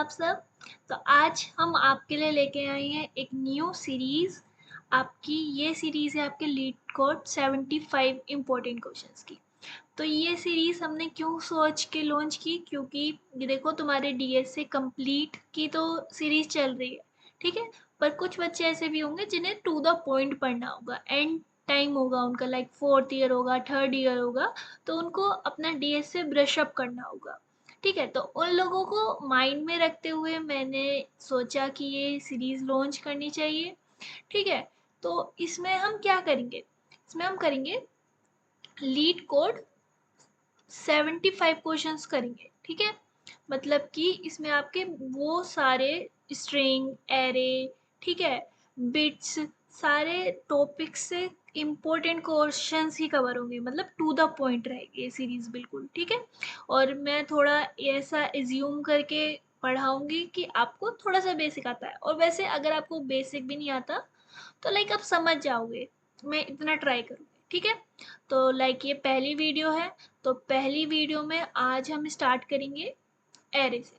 आप सब। तो आज हम आपके लिए लेके आए हैं एक न्यू सीरीज़। आपकी ये सीरीज़ है आपके लीड कोड 75 इम्पोर्टेंट क्वेश्चंस की। तो ये सीरीज़ हमने क्यों सोच के लॉन्च की, क्योंकि ये देखो तुम्हारे डीएस से कंप्लीट की तो सीरीज़ चल रही है, ठीक है। पर कुछ बच्चे ऐसे भी होंगे जिन्हें टू द पॉइंट पढ़ना होगा, एंड टाइम होगा उनका, लाइक 4th ईयर होगा, 3rd ईयर होगा, तो उनको अपना डीएस से ब्रश अप करना होगा, ठीक है। तो उन लोगों को माइंड में रखते हुए मैंने सोचा कि ये सीरीज़ लॉन्च करनी चाहिए, ठीक है। तो इसमें हम क्या करेंगे, इसमें हम करेंगे लीड कोड 75 क्वेश्चंस करेंगे, ठीक है। मतलब कि इसमें आपके वो सारे स्ट्रिंग, एरे, ठीक है, बिट्स, सारे टॉपिक्स से इम्पोर्टेंट क्वेश्चंस ही कवर होंगे, मतलब टू द पॉइंट रहेगी ये सीरीज बिल्कुल, ठीक है। और मैं थोड़ा ऐसा एज्यूम करके पढ़ाऊंगी कि आपको थोड़ा सा बेसिक आता है, और वैसे अगर आपको बेसिक भी नहीं आता तो लाइक आप समझ जाओगे, मैं इतना ट्राई करूँगी, ठीक है। तो लाइक ये पहली वीडियो है, तो पहली वीडियो में आज हम स्टार्ट करेंगे एरे से,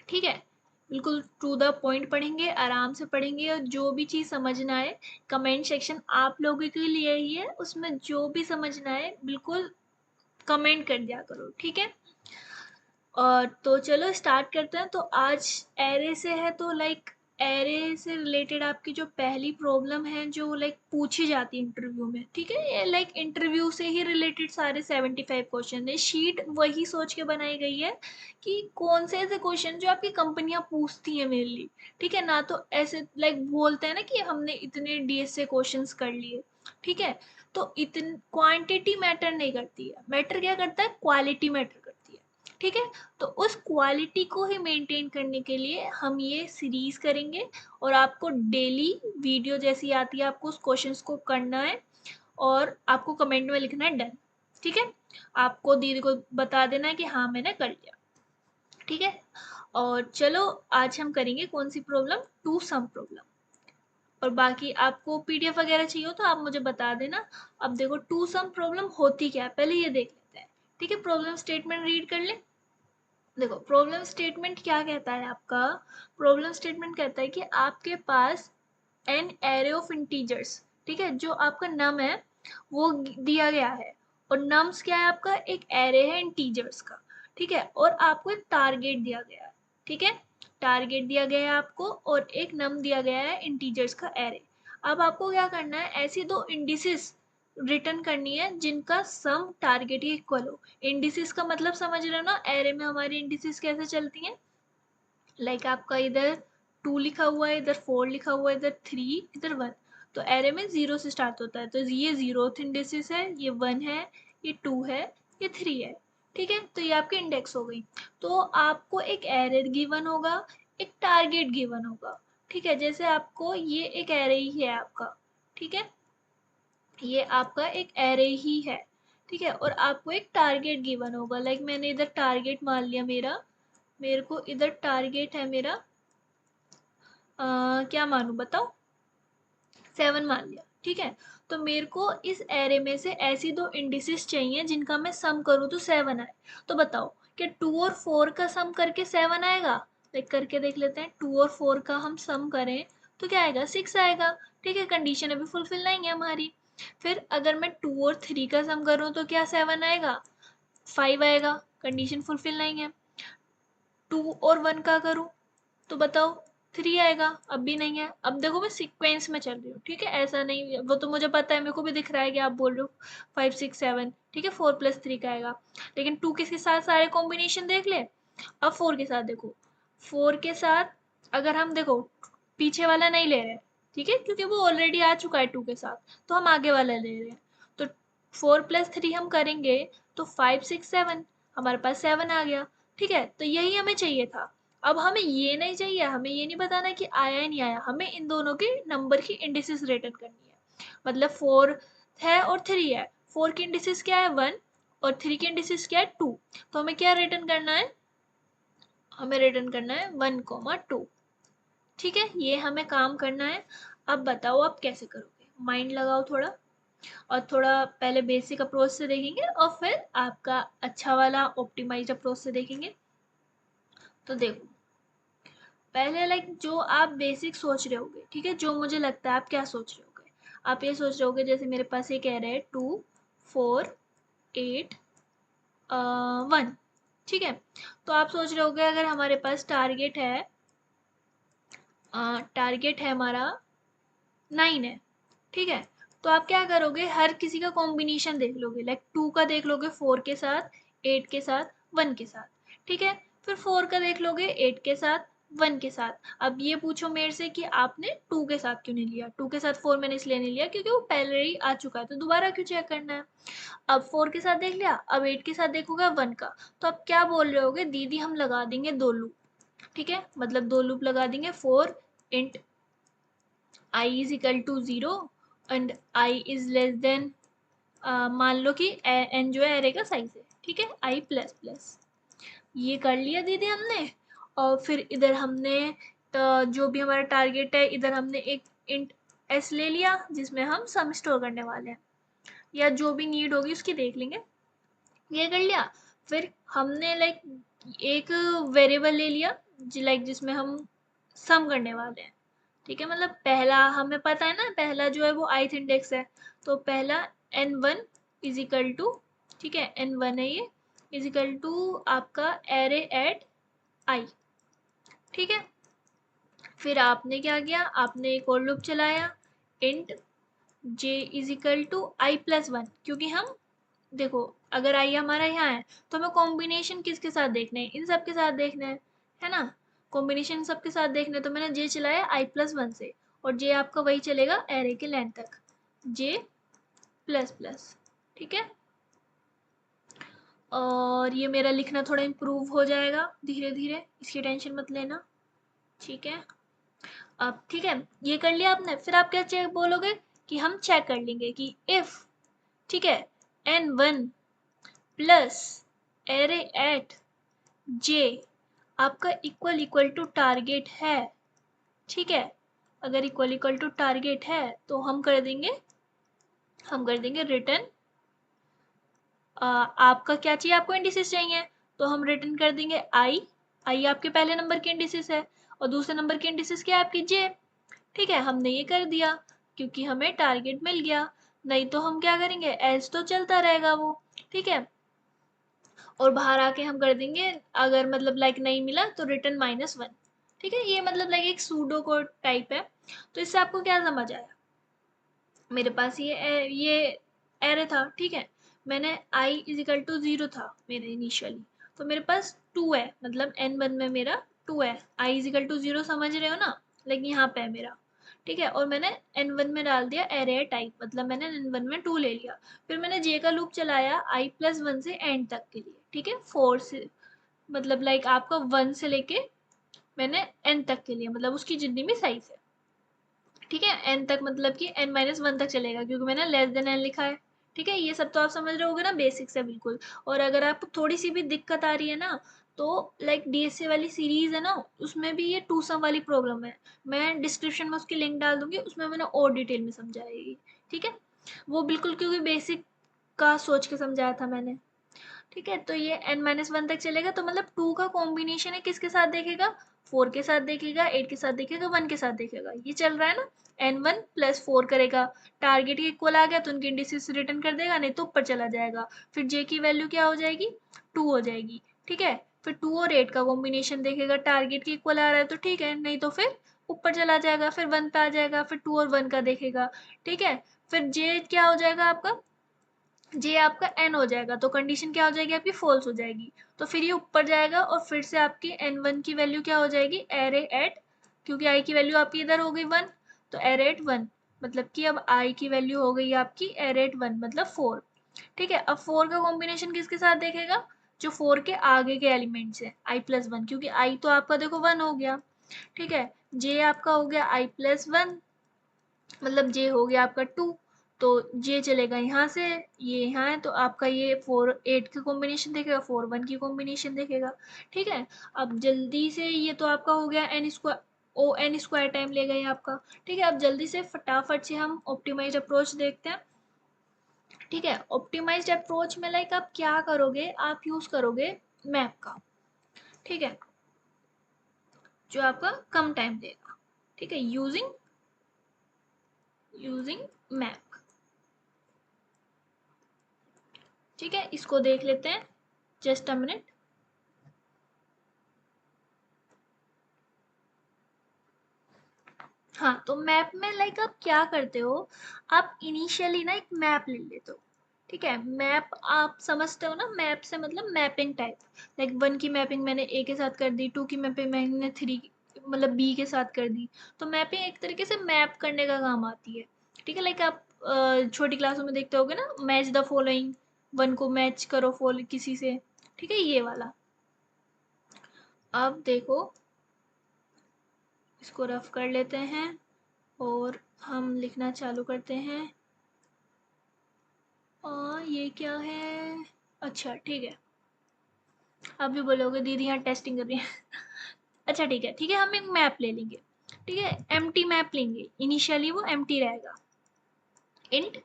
ठीक है। बिल्कुल टू द पॉइंट पढ़ेंगे, आराम से पढ़ेंगे, और जो भी चीज़ समझना है कमेंट सेक्शन आप लोगों के लिए ही है, उसमें जो भी समझना है बिल्कुल कमेंट कर दिया करो, ठीक है। और तो चलो स्टार्ट करते हैं। तो आज एरे से है, तो लाइक एरे से रिलेटेड आपकी जो पहली प्रॉब्लम है जो लाइक पूछी जाती है इंटरव्यू में, ठीक है। ये लाइक इंटरव्यू से ही रिलेटेड सारे 75 क्वेश्चन है। शीट वही सोच के बनाई गई है कि कौन से ऐसे क्वेश्चन जो आपकी कंपनियां पूछती हैं मेनली, ठीक है ना। तो ऐसे लाइक बोलते हैं ना कि हमने इतने डीएस से क्वेश्चन कर लिए, ठीक है। तो इतनी क्वांटिटी मैटर नहीं करती है, मैटर क्या करता है, क्वालिटी मैटर करती है, ठीक है। तो उस क्वालिटी को ही मेंटेन करने के लिए हम ये सीरीज करेंगे, और आपको डेली वीडियो जैसी आती है आपको उस क्वेश्चंस को करना है, और आपको कमेंट में लिखना है डन, ठीक है। आपको दीदी को बता देना है कि हाँ मैंने कर लिया, ठीक है। और चलो आज हम करेंगे कौन सी प्रॉब्लम, टू सम प्रॉब्लम। और बाकी आपको पीडीएफ वगैरह चाहिए हो तो आप मुझे बता देना। अब देखो टू सम प्रॉब्लम होती क्या है, पहले ये देख लेते हैं, ठीक है। प्रॉब्लम स्टेटमेंट रीड कर ले। देखो प्रॉब्लम स्टेटमेंट क्या कहता है आपका, प्रॉब्लम स्टेटमेंट कहता है कि आपके पास एन एरे ऑफ इंटीजर्स, ठीक है, जो आपका नम है वो दिया गया है, और नम्स क्या है आपका, एक एरे है इंटीजर्स का, ठीक है। और आपको एक टारगेट दिया गया है, ठीक है, टारगेट दिया गया है आपको, और एक नम दिया गया है इंटीजर्स का एरे। अब आपको क्या करना है, ऐसी दो इंडिसेस रिटर्न करनी है जिनका सम टारगेट ही इक्वल हो। इंडिसेस का मतलब समझ रहे हो ना, एरे में हमारी इंडिसेस कैसे चलती हैं, लाइक आपका इधर 2 लिखा हुआ है, इधर 4 लिखा हुआ है, इधर 3, इधर 1। तो एरे में 0 से स्टार्ट होता है, तो ये 0th इंडेक्स है, ये 1 है, ये 2 है, ये 3 है, ठीक है। तो ये आपकी इंडेक्स हो गई। तो आपको एक एरे गिवन होगा, एक टारगेट गिवन होगा, ठीक है। जैसे आपको ये एक एरे ही है आपका, ठीक है, ये आपका एक एरे ही है, ठीक है। और आपको एक टारगेट गिवन होगा, लाइक मैंने इधर टारगेट मान लिया, मेरे को इधर टारगेट है मेरा, क्या मानूं बताओ, 7 मान लिया, ठीक है। तो मेरे को इस एरे में से ऐसी दो इंडिसेस चाहिए जिनका मैं सम करूँ तो 7 आए। तो बताओ क्या 2 और 4 का सम करके 7 आएगा, देख करके देख लेते हैं। 2 और 4 का हम सम करें तो क्या आएगा, 6 आएगा, ठीक है। कंडीशन अभी फुलफिल नहीं है हमारी। फिर अगर मैं 2 और 3 का सम करूँ तो क्या 7 आएगा, 5 आएगा, कंडीशन फुलफिल नहीं है। 2 और 1 का करूँ तो बताओ 3 आएगा, अब भी नहीं है। अब देखो मैं सीक्वेंस में चल रही हूँ, ठीक है, ऐसा नहीं, वो तो मुझे पता है, मेरे को भी दिख रहा है कि आप बोल रहे हो 5 6 7, ठीक है, 4 + 3 का आएगा। लेकिन 2 के साथ सारे कॉम्बिनेशन देख ले। अब 4 के साथ देखो, 4 के साथ अगर हम देखो पीछे वाला नहीं ले रहे, ठीक है, क्योंकि वो ऑलरेडी आ चुका है 2 के साथ, तो हम आगे वाला ले रहे हैं। तो 4 + 3 हम करेंगे तो 5 6 7, हमारे पास 7 आ गया, ठीक है। तो यही हमें चाहिए था। अब हमें ये नहीं चाहिए, हमें ये नहीं बताना कि आया या नहीं आया, हमें इन दोनों के नंबर की इंडिसेस रिटर्न करनी है। मतलब 4 है और 3 है, 4 की इंडिसेस क्या है 1, और 3 की इंडिसेस क्या है 2। तो हमें क्या रिटर्न करना है, हमें रिटर्न करना है 1, 2, ठीक है। ये हमें काम करना है। अब बताओ आप कैसे करोगे, माइंड लगाओ थोड़ा, और थोड़ा पहले बेसिक अप्रोच से देखेंगे और फिर आपका अच्छा वाला ऑप्टिमाइज्ड अप्रोच से देखेंगे। तो देखो पहले लाइक जो आप बेसिक सोच रहे होगे, ठीक है, जो मुझे लगता है आप क्या सोच रहे होगे, आप ये सोच रहे होगे जैसे मेरे पास ये कह रहे हैं 2 4 8 1, ठीक है। तो आप सोच रहे होगे अगर हमारे पास टारगेट है हमारा 9 है, ठीक है, तो आप क्या करोगे, हर किसी का कॉम्बिनेशन देख लोगे, लाइक 2 का देख लोगे 4 के साथ, 8 के साथ, 1 के साथ, ठीक है। फिर 4 का देख लोगे 8 के साथ, 1 के साथ। अब ये पूछो मेरे से कि आपने 2 के साथ क्यों नहीं लिया, 2 के साथ 4 मैंने इसलिए नहीं लिया क्योंकि वो पहले ही आ चुका है, तो दोबारा क्यों चेक करना है। अब 4 के साथ देख लिया, अब 8 के साथ देखोगे 1 का, तो आप क्या बोल रहे होगे, दीदी हम लगा देंगे 2 लूप, ठीक है, मतलब 2 लूप लगा देंगे, 4 int I is equal to 0 and I is less than मान लो कि n जो है एरे का साइज है, ठीक है, I प्लस प्लस, ये कर लिया दीदी हमने। और फिर इधर हमने जो भी हमारा टारगेट है, इधर हमने एक इंट s ले लिया जिसमें हम सम स्टोर करने वाले हैं, या जो भी नीड होगी उसकी देख लेंगे, ये कर लिया। फिर हमने लाइक एक वेरिएबल ले लिया लाइक जिसमें हम सम करने वाले हैं, ठीक है, मतलब पहला हमें पता है ना, पहला जो है वो ith इंडेक्स है, तो पहला n1 इज इक्वल टू, ठीक है, n1 है ये, इज इक्वल टू आपका एरे एट i, ठीक है। फिर आपने क्या किया, आपने एक और लूप चलाया, int j is equal to i plus 1, क्योंकि हम देखो अगर आई हमारा यहाँ है तो हमें कॉम्बिनेशन किसके साथ देखना है, इन सब के साथ देखना है ना, कॉम्बिनेशन सबके साथ देखना है, तो मैंने जे चलाया आई प्लस 1 से, और जे आपका वही चलेगा एरे के लेंथ तक, जे प्लस प्लस, ठीक है। और ये मेरा लिखना थोड़ा इम्प्रूव हो जाएगा धीरे धीरे, इसकी टेंशन मत लेना, ठीक है। अब ठीक है, ये कर लिया आपने, फिर आप क्या चेक बोलोगे कि हम चेक कर लेंगे कि इफ, ठीक है, n1 प्लस एरे एट जे आपका इक्वल इक्वल टू टारगेट है, ठीक है, अगर इक्वल इक्वल टू टारगेट है तो हम कर देंगे रिटर्न, आपका क्या चाहिए, आपको इंडिसेस चाहिए, तो हम रिटर्न कर देंगे आई आपके पहले नंबर के इंडिसेस है, और दूसरे नंबर के इंडिसेस क्या है आपकी जे, ठीक है, हमने ये कर दिया क्योंकि हमें टारगेट मिल गया, नहीं तो हम क्या करेंगे, एल्स तो चलता रहेगा वो, ठीक है। और बाहर आके हम कर देंगे, अगर मतलब लाइक नहीं मिला तो रिटर्न -1, ठीक है, ये मतलब लाइक एक सूडो कोड टाइप है। तो इससे आपको क्या समझ आया, मेरे पास ये एरे था, ठीक है, मैंने i इज इक्वल टू 0 था मेरे इनिशियली, तो मेरे पास 2 है, मतलब n1 में मेरा 2 है, i इज इक्वल टू 0 समझ रहे हो ना, लाइक यहाँ पे है मेरा, ठीक है, और मैंने n1 में डाल दिया एरे टाइप, मतलब मैंने n1 में 2 ले लिया। फिर मैंने j का लूप चलाया i प्लस 1 से एंड तक के लिए, ठीक है, 4 से, मतलब लाइक आपका 1 से लेके मैंने n तक के लिए, मतलब उसकी जितनी भी साइज है, ठीक है, n तक मतलब कि n-1 तक चलेगा क्योंकि मैंने लेस देन n लिखा है, ठीक है, ये सब तो आप समझ रहे होगे ना, बेसिक्स है बिल्कुल। और अगर आपको थोड़ी सी भी दिक्कत आ रही है ना, तो लाइक डीएसए वाली सीरीज है ना, उसमें भी ये टू सम वाली प्रॉब्लम है, मैं डिस्क्रिप्शन में उसकी लिंक डाल दूंगी, उसमें मैंने और डिटेल में समझाएगी, ठीक है, वो बिल्कुल क्योंकि बेसिक का सोच के समझाया था मैंने, ठीक है। तो ये n-1 तक चलेगा, तो मतलब 2 का कॉम्बिनेशन है, किसके साथ देखेगा, 4 के साथ देखेगा, 8 के साथ देखेगा, 1 के साथ देखेगा, ये चल रहा है ना, n1 प्लस 4 करेगा, टारगेट के इक्वल आ गया तो उनके इंडिसेस रिटर्न कर देगा, नहीं तो ऊपर चला जाएगा, फिर j की वैल्यू क्या हो जाएगी, 2 हो जाएगी, ठीक है। फिर 2 और 8 का कॉम्बिनेशन देखेगा, टारगेट के इक्वल आ रहा है तो ठीक है, नहीं तो फिर ऊपर चला जाएगा, फिर 1 पे आ जाएगा, फिर 2 और 1 का देखेगा, ठीक है। फिर j क्या हो जाएगा आपका, जे आपका एन हो जाएगा, तो कंडीशन क्या हो जाएगी आपकी, फॉल्स हो जाएगी, तो फिर ये ऊपर जाएगा और फिर से आपकी n1 की वैल्यू क्या हो जाएगी, एरे एट, क्योंकि i की वैल्यू आपकी इधर हो गई 1, तो एरे एट 1, मतलब कि अब i की वैल्यू हो गई आपकी एरे एट 1 मतलब 4, ठीक है। अब 4 का कॉम्बिनेशन किसके साथ देखेगा, जो 4 के आगे के एलिमेंट्स है i प्लस 1, क्योंकि i तो आपका देखो 1 हो गया, ठीक है, j आपका हो गया i प्लस 1, मतलब j हो गया आपका 2, तो j चलेगा यहाँ से, ये यहाँ है, तो आपका ये 4 8 की कॉम्बिनेशन देखेगा, 4 1 की कॉम्बिनेशन देखेगा, ठीक है। अब जल्दी से ये तो आपका हो गया n स्क्वायर, ओ n स्क्वायर टाइम लेगा ये आपका, ठीक है। अब जल्दी से फटाफट से हम ऑप्टिमाइज्ड अप्रोच देखते हैं, ठीक है। ऑप्टिमाइज्ड अप्रोच में लाइक आप क्या करोगे, आप यूज करोगे मैप का, ठीक है, जो आपका कम टाइम देगा। ठीक है, यूजिंग मैप। ठीक है, इसको देख लेते हैं, जस्ट अ मिनट। हाँ, तो मैप में लाइक आप क्या करते हो, आप इनिशियली ना एक मैप ले लेते हो। ठीक है, मैप आप समझते हो ना, मैप से मतलब मैपिंग टाइप। लाइक 1 की मैपिंग मैंने ए के साथ कर दी, 2 की मैपिंग मैंने 3 मतलब बी के साथ कर दी। तो मैपिंग एक तरीके से मैप करने का काम आती है। ठीक है, लाइक आप छोटी क्लासों में देखते होगे ना, मैच द फॉलोइंग, 1 को मैच करो फॉलो किसी से। ठीक है, ये वाला। अब देखो, इसको रफ कर लेते हैं और हम लिखना चालू करते हैं। और ये क्या है, अच्छा ठीक है। आप भी बोलोगे दीदी यहाँ टेस्टिंग कर रही है। अच्छा ठीक है, ठीक है, हम एक मैप ले लेंगे। ठीक है, एम्प्टी मैप लेंगे, इनिशियली वो एम्प्टी रहेगा। इंट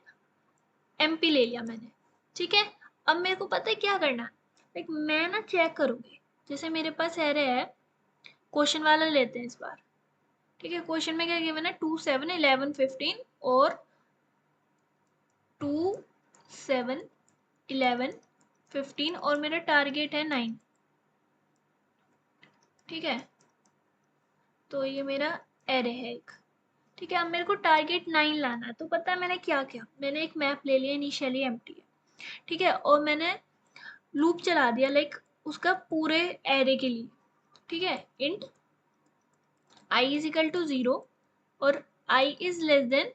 एमपी ले लिया मैंने। ठीक है, अब मेरे को पता है क्या करना है। लाइक मैं ना चेक करूंगी, जैसे मेरे पास एरे है, क्वेश्चन वाला लेते हैं इस बार। ठीक है, क्वेश्चन में क्या गिवन है, 2 7 11 15 और 2 7 11 15 और मेरा टारगेट है 9। ठीक है, तो ये मेरा एरे है एक। ठीक है, अब मेरे को टारगेट 9 लाना है, तो पता है मैंने क्या किया, मैंने एक मैप ले लिया, इनिशियली एम्प्टी है। ठीक है, और मैंने लूप चला दिया लाइक उसका पूरे एरे के लिए। ठीक है, int i is equal to 0 और i is less than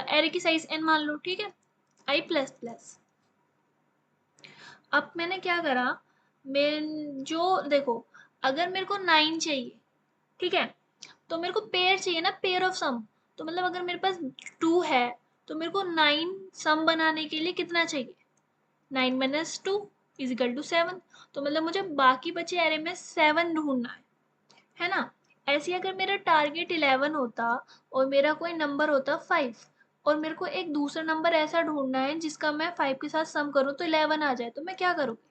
array की साइज n मान लो। ठीक है, आई प्लस प्लस। अब मैंने क्या करा, मैं जो देखो, अगर मेरे को 9 चाहिए, ठीक है, तो मेरे को पेयर चाहिए ना, पेयर ऑफ सम। तो मतलब अगर मेरे पास 2 है, तो मेरे को 9 सम बनाने के लिए कितना चाहिए, 9 माइनस 2 इज इक्वल टू 7। तो मतलब मुझे बाकी बचे एरे में 7 ढूंढना है ना। ऐसे अगर मेरा टारगेट 11 होता और मेरा कोई नंबर होता 5, और मेरे को एक दूसरा नंबर ऐसा ढूंढना है जिसका मैं 5 के साथ सम करूँ तो 11 आ जाए, तो मैं क्या करूँगी,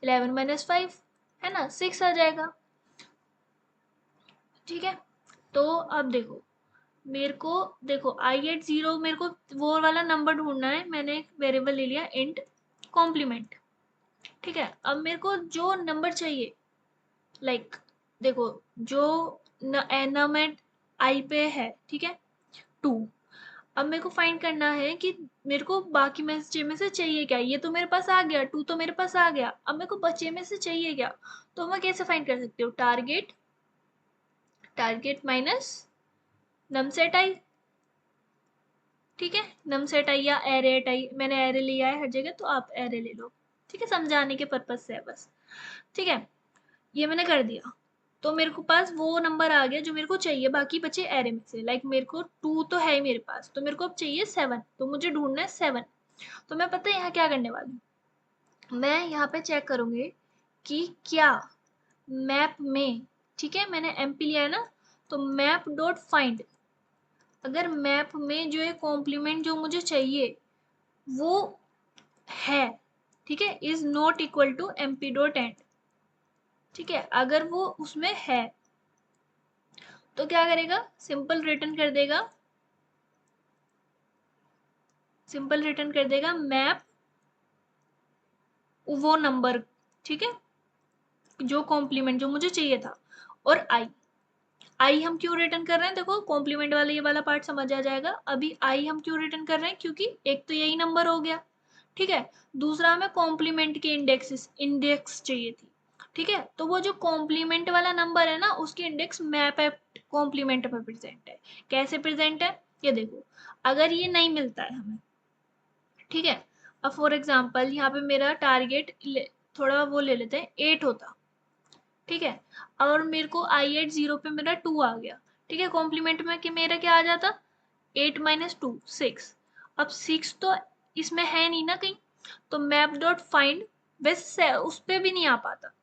11 माइनस 5 है ना, 6 आ जाएगा। ठीक है, तो अब देखो, मेरे को देखो आई एट 0 मेरे को वो वाला नंबर ढूंढना है। मैंने एक वेरिएबल ले लिया इंट कॉम्प्लीमेंट। ठीक है, अब मेरे को जो नंबर चाहिए, लाइक देखो, जो एनामेंट आई पे है, ठीक है, 2। अब मेरे को फाइंड करना है कि मेरे को बाकी में से चाहिए क्या। ये तो मेरे पास आ गया, 2 तो मेरे पास आ गया, अब मेरे को बचे में से चाहिए क्या। तो मैं कैसे फाइंड कर सकती हूँ, टारगेट माइनस नम सेट आई। ठीक है, नम सेट आई या एरे आई, मैंने एरे लिया है हर जगह, तो आप एरे ले लो। ठीक है, समझाने के पर्पज से है बस। ठीक है, ये मैंने कर दिया, तो मेरे को पास वो नंबर आ गया जो मेरे को चाहिए बाकी बचे एरे में से। लाइक मेरे को 2 तो है ही मेरे पास, तो मेरे को अब चाहिए 7, तो मुझे ढूंढना है 7। तो मैं पता है यहाँ क्या करने वाली हूँ, मैं यहाँ पे चेक करूंगी कि क्या मैप में, ठीक है, मैंने एमपी लिया है ना, तो मैप डॉट फाइंड, अगर मैप में जो है कॉम्प्लीमेंट जो मुझे चाहिए वो है, ठीक है, is not equal to MP dot and. ठीक है, अगर वो उसमें है तो क्या करेगा, सिंपल रिटर्न कर देगा, मैप वो नंबर। ठीक है, जो कॉम्प्लीमेंट जो मुझे चाहिए था। और आई हम क्यों रिटर्न कर रहे हैं, देखो कॉम्प्लीमेंट वाला ये वाला पार्ट समझ आ जाएगा। अभी आई हम क्यों रिटर्न कर रहे हैं, क्योंकि एक तो यही नंबर हो गया, ठीक है, दूसरा हमें कॉम्प्लीमेंट के इंडेक्स चाहिए थी। ठीक है, तो वो जो कॉम्प्लीमेंट वाला नंबर है ना, उसकी इंडेक्स मैप कॉम्प्लीमेंट पर प्रेजेंट है। कैसे प्रेजेंट है, ये देखो, अगर ये नहीं मिलता है हमें, ठीक है, अब फॉर एग्जाम्पल यहाँ पे मेरा टारगेट थोड़ा वो ले लेते हैं 8 होता, ठीक है, और मेरे को आई एट 0 पे मेरा 2 आ गया। ठीक है, कॉम्प्लीमेंट में कि मेरा क्या आ जाता, 8 माइनस 2 6। अब 6 तो इसमें है नहीं ना कहीं, तो मैप डॉट फाइंड वैसे उस पर भी नहीं आ पाता।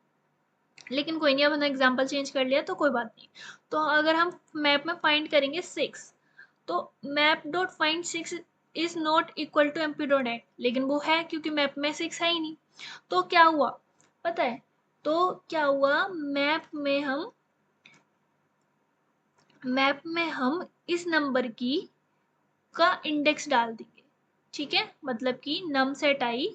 लेकिन कोई नहीं, अब मैंने एग्जाम्पल चेंज कर लिया तो कोई बात नहीं। तो अगर हम मैप में फाइंड करेंगे 6, तो map dot find 6 is not equal to MP dot end, लेकिन वो है क्योंकि मैप में 6 है ही नहीं। तो क्या हुआ पता है, तो क्या हुआ, मैप में हम मैप में हम इस नंबर की का इंडेक्स डाल देंगे, ठीक है, मतलब कि नम्स एट आई,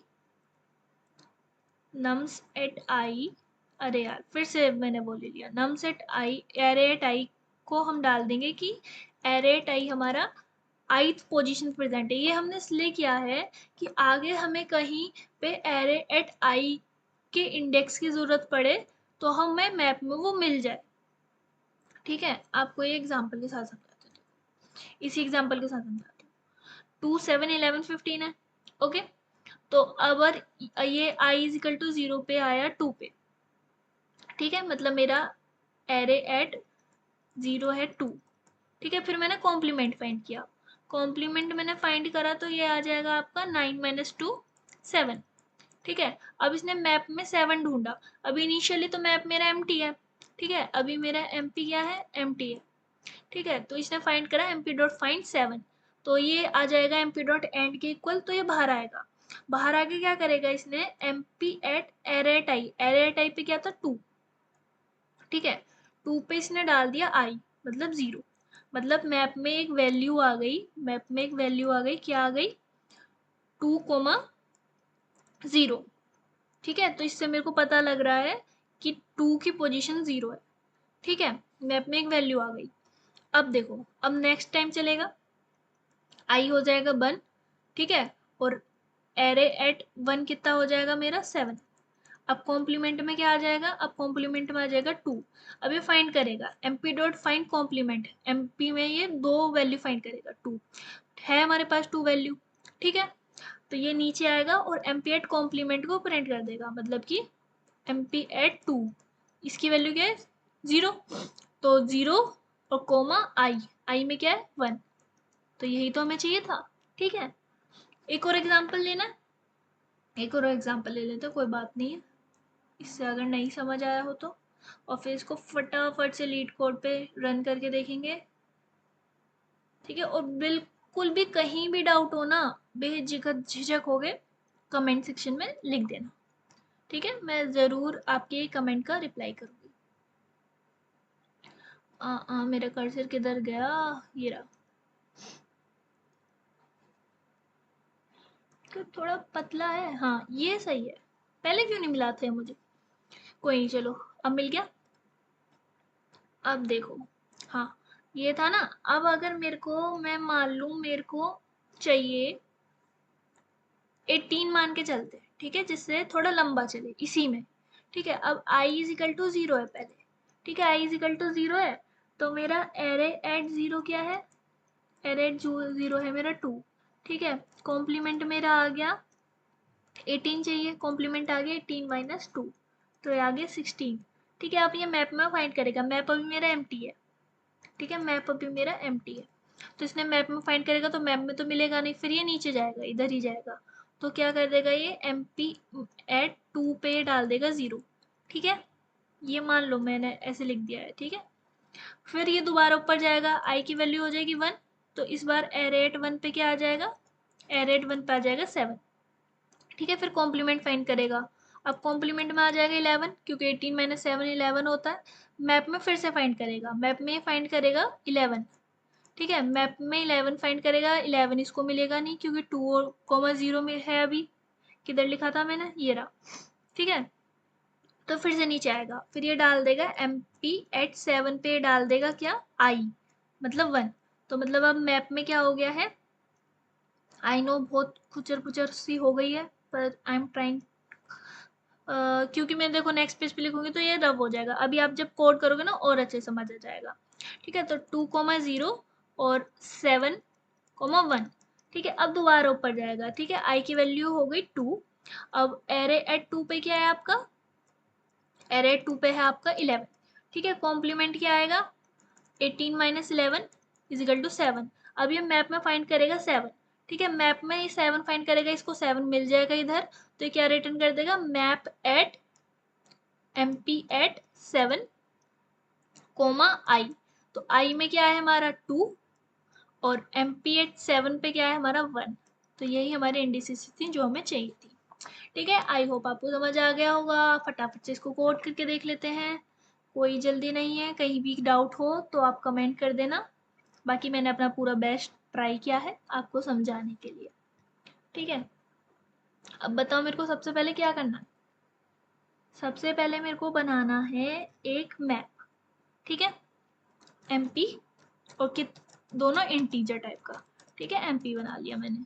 अरे यार फिर से मैंने बोल लिया, नम्स एट आई, एरे एट आई को हम डाल देंगे कि एरे एट आई हमारा ith पोजीशन प्रेजेंट है। ये हमने इसलिए किया है कि आगे हमें कहीं पे एरे एट आई के इंडेक्स की जरूरत पड़े तो हमें मैप में वो मिल जाए, ठीक है। आपको ये एग्जांपल के साथ समझाते हैं, इसी एग्जांपल के साथ समझाते हैं। 2 7 11 15 है, ओके। तो अगर ये i इज इक्वल टू 0 पे आया 2 पे, ठीक है, मतलब मेरा एरे एट 0 है 2, ठीक है। फिर मैंने कॉम्प्लीमेंट फाइंड किया, कॉम्प्लीमेंट मैंने फाइंड करा तो ये आ जाएगा आपका 9 माइनस 2 7, ठीक है। अब इसने मैप में 7 ढूंढा, अभी इनिशियली तो मैप मेरा एम्प्टी है, ठीक है, अभी मेरा एमपी क्या है, एम्प्टी है, ठीक है। तो इसने फाइंड करा एमपी डॉट फाइंड 7, तो ये आ जाएगा एमपी डॉट एंड के इक्वल, तो ये बाहर आएगा। बाहर आके क्या करेगा इसने, एमपी एट एरे टाइप पे क्या था 2, ठीक है, 2 पे इसने डाल दिया आई, मतलब 0, मतलब मैप में एक वैल्यू आ गई, मैप में एक वैल्यू आ गई, क्या आ गई, 2,0, ठीक है। तो इससे मेरे को पता लग रहा है कि 2 की पोजीशन 0 है, ठीक है, मैप में एक वैल्यू आ गई। अब देखो, अब नेक्स्ट टाइम चलेगा, आई हो जाएगा 1, ठीक है, और एरे एट 1 कितना हो जाएगा मेरा 7। अब कॉम्प्लीमेंट में क्या आ जाएगा, अब कॉम्प्लीमेंट में आ जाएगा 2। अब ये फाइंड करेगा MP dot find complement, MP में ये 2 वैल्यू फाइंड करेगा, 2 है हमारे पास 2 वैल्यू, ठीक है। तो ये नीचे आएगा और एमपी एट कॉम्प्लीमेंट को प्रिंट कर देगा, मतलब कि एमपी एट 2, इसकी वैल्यू क्या है 0, तो 0 और कोमा आई में क्या है 1, तो यही तो हमें चाहिए था, ठीक है। एक और एग्जांपल लेना, एक और एग्जांपल ले लेते, कोई बात नहीं है, इससे अगर नहीं समझ आया हो तो, और फिर इसको फटाफट से लीड कोड पे रन करके देखेंगे, ठीक है। और बिल्कुल भी कहीं भी डाउट हो ना, बेझिझक झिझक हो गए कमेंट सेक्शन में लिख देना, ठीक है, मैं ज़रूर आपके कमेंट का रिप्लाई करूँगी। मेरा कर्सर किधर गया, ये रहा, तो थोड़ा पतला है, हाँ ये सही है, पहले क्यों नहीं मिला था मुझे, कोई नहीं, चलो अब मिल गया। अब देखो, हाँ ये था ना, अब अगर मेरे को, मैं मान लूँ मेरे को चाहिए 18 मान के चलते हैं, ठीक है, जिससे थोड़ा लंबा चले इसी में, ठीक है। अब i इज इक्वल टू 0 है पहले, ठीक है, i इज इक्वल टू 0 है, तो मेरा एरे एट 0 क्या है, एरे एट 0 है मेरा 2, ठीक है। कॉम्प्लीमेंट मेरा आ गया 18 चाहिए, कॉम्प्लीमेंट आ गया 18 माइनस 2, तो ये आ गया 16, ठीक है। अब ये मैप में फाइंड करेगा, मैप अभी मेरा एम्प्टी है, ठीक है, मैप अभी मेरा एम्प्टी है, तो इसने मैप में फाइंड करेगा तो मैप में तो मिलेगा नहीं, फिर ये नीचे जाएगा, इधर ही जाएगा, तो क्या कर देगा ये एम पी एट 2 पे डाल देगा 0, ठीक है, ये मान लो मैंने ऐसे लिख दिया है, ठीक है। फिर ये दोबारा ऊपर जाएगा, आई की वैल्यू हो जाएगी 1, तो इस बार एरेट 1 पे क्या आ जाएगा, एरेट 1 पे आ जाएगा 7, ठीक है। फिर कॉम्प्लीमेंट फाइंड करेगा, अब कॉम्प्लीमेंट में आ जाएगा 11, क्योंकि 18 माइनस 7 11 होता है। मैप में फिर से फाइंड करेगा, मैप में फाइंड करेगा 11, ठीक है, मैप में 11 फाइंड करेगा, 11 इसको मिलेगा नहीं क्योंकि 2 और कॉमा 0 में है, अभी किधर लिखा था मैंने, ये रहा, ठीक है। तो फिर से नीचे आएगा, फिर ये डाल देगा एम पी एट 7 पे डाल देगा क्या, आई, मतलब 1, तो मतलब अब मैप में क्या हो गया है, आई नो बहुत खुचर पुचर सी हो गई है, पर आई एम ट्राइंग, क्योंकि मैं देखो नेक्स्ट पेज पे लिखूंगी तो ये रब हो जाएगा, अभी आप जब कोड करोगे ना और अच्छे समझ आ जाएगा, ठीक है। तो 2,0 और 7,1, ठीक है। अब दोबारा ऊपर जाएगा, ठीक है, आई की वैल्यू हो गई 2, अब एरे एट 2 पे क्या है आपका, एरे एट 2 पे है आपका 11, ठीक है। कॉम्प्लीमेंट क्या आएगा, 18 माइनस 11 इज इक्वल टू 7, अब ये मैप में फाइंड करेगा 7, ठीक है, मैप में ये 7 फाइंड करेगा, इसको 7 मिल जाएगा इधर, तो ये क्या रिटर्न कर देगा, map at M P at 7 comma I, तो आई में क्या है हमारा 2, और एम पी एट 7 पे क्या है हमारा 1, तो यही हमारी इंडिसेस थी जो हमें चाहिए थी, ठीक है। आई होप आपको समझ आ गया होगा, फटाफट से इसको कोड करके देख लेते हैं, कोई जल्दी नहीं है, कहीं भी डाउट हो तो आप कमेंट कर देना। बाकी मैंने अपना पूरा बेस्ट ट्राई किया है आपको समझाने के लिए, ठीक है। अब बताओ मेरे को सबसे पहले क्या करना है। सबसे पहले मेरे को बनाना है एक मैप, ठीक है, एमपी और कित दोनों इंटीजर टाइप का, ठीक है, एमपी बना लिया मैंने।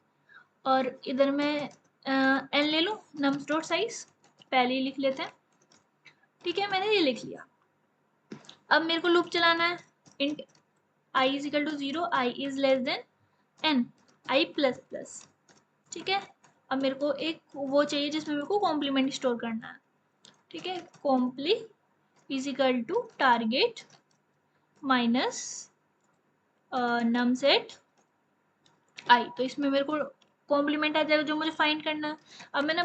और इधर मैं एन ले लूँ, नम्स डॉट साइज पहले ही लिख लेते हैं, ठीक है, मैंने ये लिख लिया। अब मेरे को लूप चलाना है, int i is equal to 0, i is less than n, i plus plus, ठीक है। अब मेरे को एक वो चाहिए जिसमें मेरे को कॉम्प्लीमेंट स्टोर करना है, ठीक है, कॉम्प्ली is equal to target minus num set I. तो इसमें मेरे को कॉम्प्लीमेंट आ जाएगा जो मुझे फाइंड करना है। अब मैंने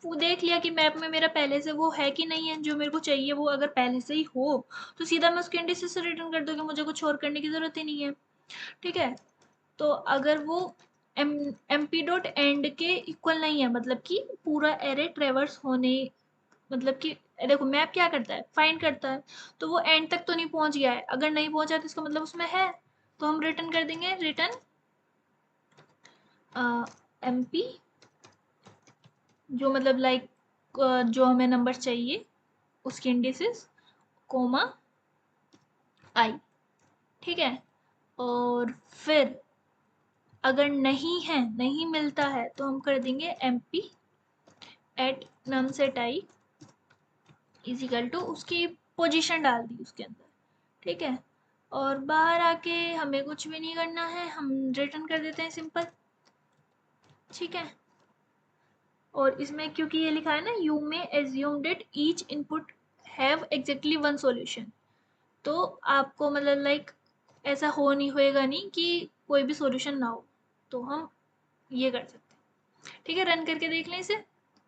वो देख लिया कि मैप में मेरा पहले से वो है कि नहीं है जो मेरे को चाहिए, वो अगर पहले से ही हो तो सीधा मैं उसके इंडिसेस से रिटर्न कर दूंगी, मुझे कुछ और करने की ज़रूरत ही नहीं है, ठीक है। तो अगर वो एम पी डॉट एंड के इक्वल नहीं है, मतलब कि पूरा एरे ट्रेवर्स होने, मतलब कि देखो मैप क्या करता है, फाइंड करता है, तो वो एंड तक तो नहीं पहुंच गया है, अगर नहीं पहुंचा तो इसका मतलब उसमें है, तो हम रिटर्न कर देंगे रिटर्न एम पी, जो मतलब लाइक जो हमें नंबर चाहिए उसके इंडिसेस कोमा आई, ठीक है। और फिर अगर नहीं है, नहीं मिलता है, तो हम कर देंगे m P at num set i is equal to उसकी पोजीशन डाल दी उसके अंदर, ठीक है। और बाहर आके हमें कुछ भी नहीं करना है, हम रिटर्न कर देते हैं सिंपल, ठीक है। और इसमें क्योंकि ये लिखा है ना you may assume date each input have exactly one solution, तो आपको मतलब लाइक ऐसा हो नहीं होएगा नहीं कि कोई भी सॉल्यूशन ना हो, तो हम ये कर सकते हैं, ठीक है। रन करके देख लें इसे,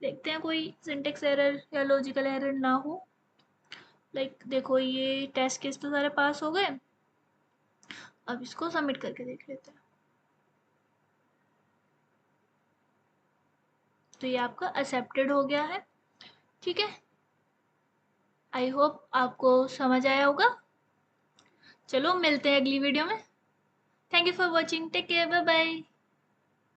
देखते हैं कोई सिंटेक्स एरर या लॉजिकल एरर ना हो। लाइक देखो ये टेस्ट केस तो सारे पास हो गए, अब इसको सबमिट करके देख लेते हैं। तो ये आपका एक्सेप्टेड हो गया है, ठीक है। आई होप आपको समझ आया होगा। चलो मिलते हैं अगली वीडियो में। Thank you for watching, take care, bye bye.